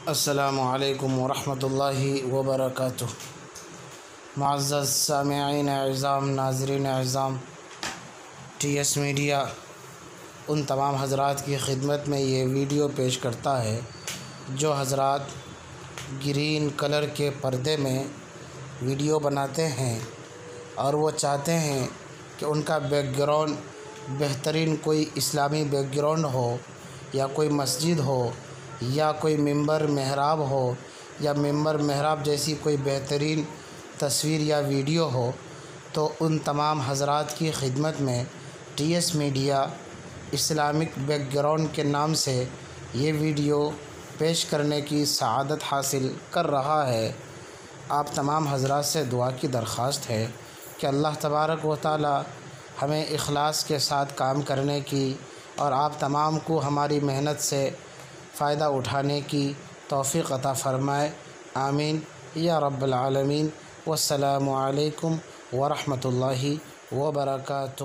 السلام علیکم ورحمۃ اللہ وبرکاتہ۔ معزز سامعین اعظام، ناظرین اعظام، ٹی ایس میڈیا ان تمام حضرات کی خدمت میں یہ ویڈیو پیش کرتا ہے جو حضرات گرین کلر کے پردے میں ویڈیو بناتے ہیں اور وہ چاہتے ہیں کہ ان کا بیک گراؤنڈ بہترین کوئی اسلامی بیک گراؤنڈ ہو، یا کوئی مسجد ہو، یا کوئی ممبر محراب ہو، یا ممبر محراب جیسی کوئی بہترین تصویر یا ویڈیو ہو، تو ان تمام حضرات کی خدمت میں T S media Islamic back ground کے نام سے یہ ویڈیو پیش کرنے کی سعادت حاصل کر رہا ہے۔ آپ تمام حضرات سے دعا کی درخواست ہے کہ اللہ تبارک و تعالی ہمیں اخلاص کے ساتھ کام کرنے کی اور آپ تمام کو ہماری محنت سے فائدہ اٹھانے کی توفیق عطا فرمائے، آمین یا رب العالمین۔ والسلام علیکم ورحمۃ اللہ وبرکاتہ۔